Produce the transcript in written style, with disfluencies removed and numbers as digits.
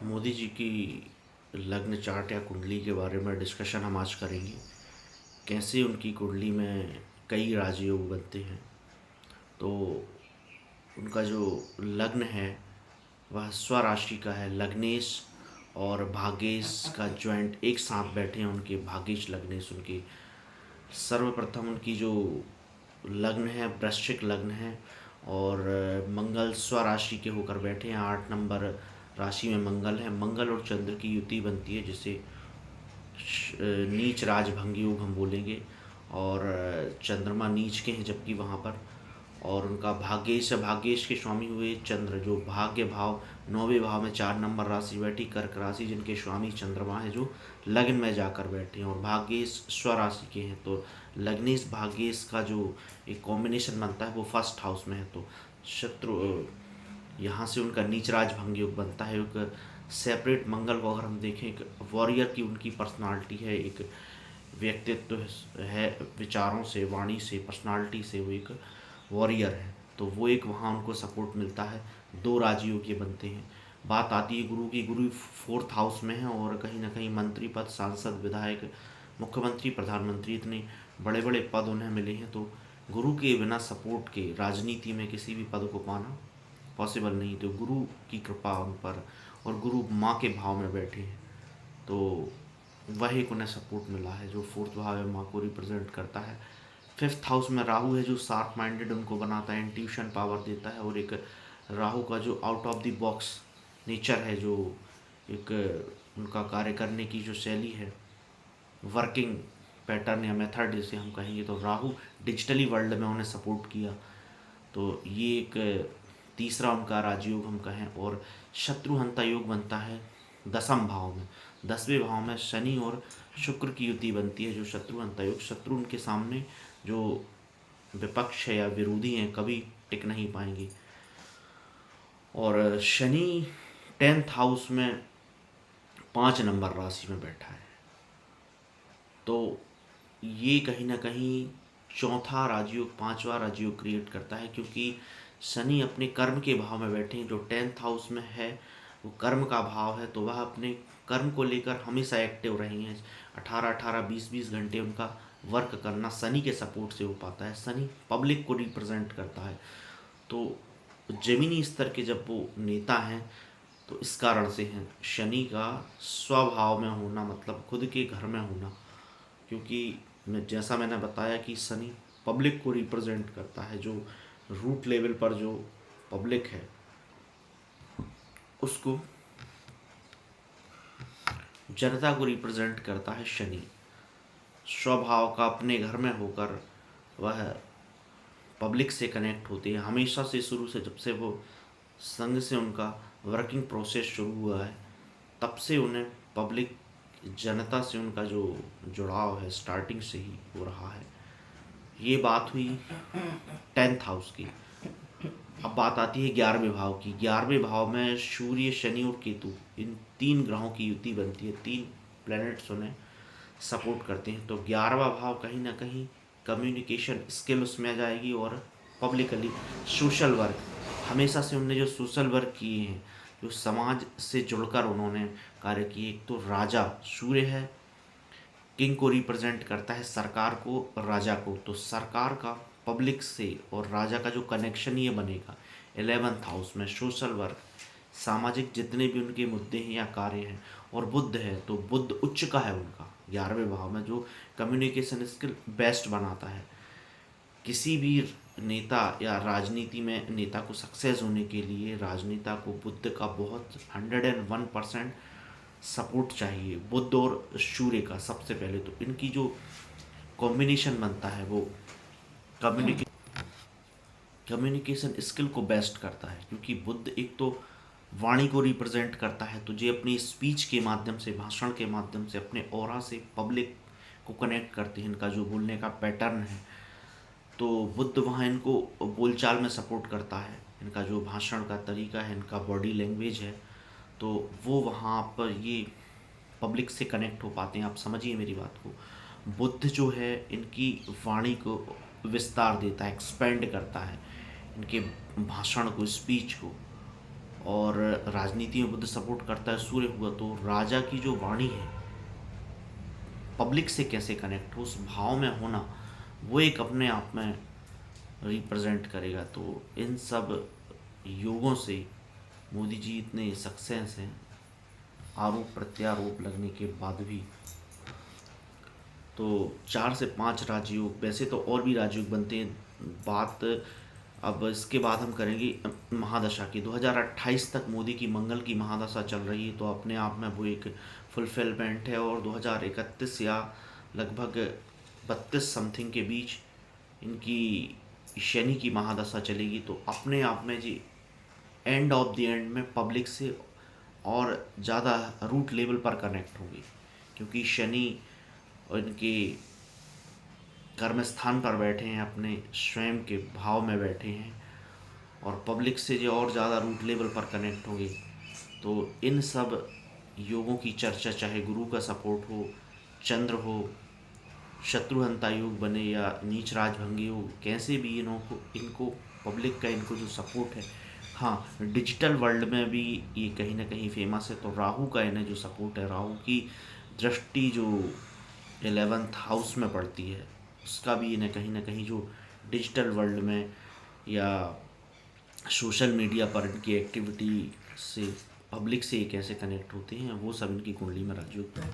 मोदी जी की लग्न चार्ट या कुंडली के बारे में डिस्कशन हम आज करेंगे। कैसे उनकी कुंडली में कई राजयोग बनते हैं। तो उनका जो लग्न है वह स्वराशि का है। लग्नेश और भाग्येश का ज्वाइंट एक साथ बैठे हैं। उनके भाग्येश लग्नेश उनके सर्वप्रथम उनकी जो लग्न है वृश्चिक लग्न है। और मंगल स्वराशि के होकर बैठे हैं। 8 नंबर राशि में मंगल है। मंगल और चंद्र की युति बनती है जिसे नीच राजभंगी योग हम बोलेंगे। और चंद्रमा नीच के हैं जबकि वहाँ पर। और उनका भाग्येश के स्वामी हुए चंद्र, जो भाग्य भाव 9वें भाव में 4 नंबर राशि बैठी कर्क राशि, जिनके स्वामी चंद्रमा है जो लग्न में जाकर बैठे हैं। और भाग्येश स्वराशि के हैं। तो लग्नेश भाग्येश का जो एक कॉम्बिनेशन बनता है वो फर्स्ट हाउस में है। तो शत्रु यहाँ से उनका नीचराज भंग योग बनता है। एक सेपरेट मंगल को अगर हम देखें, एक वॉरियर की उनकी पर्सनालिटी है, एक व्यक्तित्व है, विचारों से, वाणी से, पर्सनालिटी से वो एक वॉरियर है। तो वो एक वहाँ उनको सपोर्ट मिलता है। 2 राजयोग ये बनते हैं। बात आती है गुरु की। गुरु 4th हाउस में है और कहीं ना कहीं मंत्री पद, सांसद, विधायक, मुख्यमंत्री, प्रधानमंत्री, इतने बड़े बड़े पद उन्हें मिले हैं। तो गुरु के बिना सपोर्ट के राजनीति में किसी भी पद को पाना पॉसिबल नहीं। तो गुरु की कृपा उन पर, और गुरु माँ के भाव में बैठे हैं तो वह एक उन्हें सपोर्ट मिला है जो 4th भाव है, माँ को रिप्रेजेंट करता है। 5th हाउस में राहु है जो शार्प माइंडेड उनको बनाता है, इंट्यूशन पावर देता है। और एक राहु का जो out of the box nature है, जो एक उनका कार्य करने की जो शैली है, वर्किंग पैटर्न या मेथड जिसे हम कहेंगे, तो राहु डिजिटली वर्ल्ड में उन्हें सपोर्ट किया। तो ये एक तीसरा उनका राजयोग हम कहें। और शत्रुहंता योग बनता है 10म भाव में। 10वें भाव में शनि और शुक्र की युति बनती है जो शत्रुहंता योग। शत्रु उनके सामने जो विपक्ष है या विरोधी हैं कभी टिक नहीं पाएंगे। और शनि 10th हाउस में 5 नंबर राशि में बैठा है। तो ये कहीं ना कहीं चौथा राजयोग, 5वां राजयोग क्रिएट करता है, क्योंकि शनि अपने कर्म के भाव में बैठे हैं। जो 10th हाउस में है वो कर्म का भाव है। तो वह अपने कर्म को लेकर हमेशा एक्टिव रही हैं। 18-18, 20-20 घंटे उनका वर्क करना शनि के सपोर्ट से हो पाता है। शनि पब्लिक को रिप्रेजेंट करता है। तो जमीनी स्तर के जब वो नेता हैं तो इस कारण से हैं। शनि का स्वभाव में होना मतलब खुद के घर में होना, क्योंकि जैसा मैंने बताया कि शनि पब्लिक को रिप्रेजेंट करता है। जो रूट लेवल पर जो पब्लिक है उसको, जनता को रिप्रेजेंट करता है शनि। स्वभाव का अपने घर में होकर वह पब्लिक से कनेक्ट होते हैं हमेशा से। शुरू से जब से वो संघ से उनका वर्किंग प्रोसेस शुरू हुआ है तब से उन्हें पब्लिक, जनता से उनका जो जुड़ाव है स्टार्टिंग से ही हो रहा है। ये बात हुई 10th हाउस की। अब बात आती है 11वें भाव की। 11वें भाव में सूर्य, शनि और केतु, इन 3 ग्रहों की युति बनती है। 3 प्लैनेट्स उन्हें सपोर्ट करते हैं। तो 11वां भाव कहीं ना कहीं कम्युनिकेशन स्किल उसमें आ जाएगी। और पब्लिकली सोशल वर्क, हमेशा से उन्होंने जो सोशल वर्क किए हैं, जो समाज से जुड़कर उन्होंने कार्य किए। एक तो राजा सूर्य है, किंग को रिप्रेजेंट करता है, सरकार को, राजा को। तो सरकार का पब्लिक से और राजा का जो कनेक्शन ये बनेगा 11th हाउस में। सोशल वर्क, सामाजिक जितने भी उनके मुद्दे हैं या कार्य हैं। और बुध है तो बुध उच्च का है उनका 11वें भाव में, जो कम्युनिकेशन स्किल बेस्ट बनाता है। किसी भी नेता या राजनीति में नेता को सक्सेस होने के लिए राजनेता को बुध का बहुत 101% सपोर्ट चाहिए। बुध और सूर्य का सबसे पहले तो इनकी जो कॉम्बिनेशन बनता है वो कम्युनिकेशन स्किल को बेस्ट करता है। क्योंकि बुध एक तो वाणी को रिप्रेजेंट करता है, तो ये अपनी स्पीच के माध्यम से, भाषण के माध्यम से, अपने ऑरा से पब्लिक को कनेक्ट करते हैं। इनका जो बोलने का पैटर्न है, तो बुध वहाँ इनको बोलचाल में सपोर्ट करता है। इनका जो भाषण का तरीका है, इनका बॉडी लैंग्वेज है, तो वो वहाँ पर ये पब्लिक से कनेक्ट हो पाते हैं। आप समझिए मेरी बात को। बुध जो है इनकी वाणी को विस्तार देता है, एक्सपेंड करता है इनके भाषण को, स्पीच को। और राजनीति में बुध सपोर्ट करता है, सूर्य हुआ, तो राजा की जो वाणी है पब्लिक से कैसे कनेक्ट हो, उस भाव में होना, वो एक अपने आप में रिप्रेजेंट करेगा। तो इन सब योगों से मोदी जी इतने सक्सेस हैं, आरोप प्रत्यारोप लगने के बाद भी। तो 4 से 5 राजयोग, वैसे तो और भी राजयोग बनते हैं, बात अब इसके बाद हम करेंगे महादशा की। 2028 तक मोदी की मंगल की महादशा चल रही है, तो अपने आप में वो एक फुलफिलमेंट है। और 2031 या लगभग 32 समथिंग के बीच इनकी शनि की महादशा चलेगी। तो अपने आप में जी एंड ऑफ द एंड में पब्लिक से और ज़्यादा रूट लेवल पर कनेक्ट होगी, क्योंकि शनि और इनके कर्म स्थान पर बैठे हैं, अपने स्वयं के भाव में बैठे हैं, और पब्लिक से जो और ज़्यादा रूट लेवल पर कनेक्ट होंगे। तो इन सब योगों की चर्चा, चाहे गुरु का सपोर्ट हो, चंद्र हो, शत्रुहंता योग बने या नीच राजभंगी हो, कैसे भी इनको पब्लिक का इनको जो सपोर्ट है। हाँ, डिजिटल वर्ल्ड में भी ये कहीं ना कहीं फेमस है। तो राहु का इन्हें जो सपोर्ट है, राहु की दृष्टि जो 11th हाउस में पड़ती है, उसका भी इन्हें कहीं ना कहीं जो डिजिटल वर्ल्ड में या सोशल मीडिया पर इनकी एक्टिविटी से पब्लिक से ये कैसे कनेक्ट होते हैं, वो सब इनकी कुंडली में राजयोग है।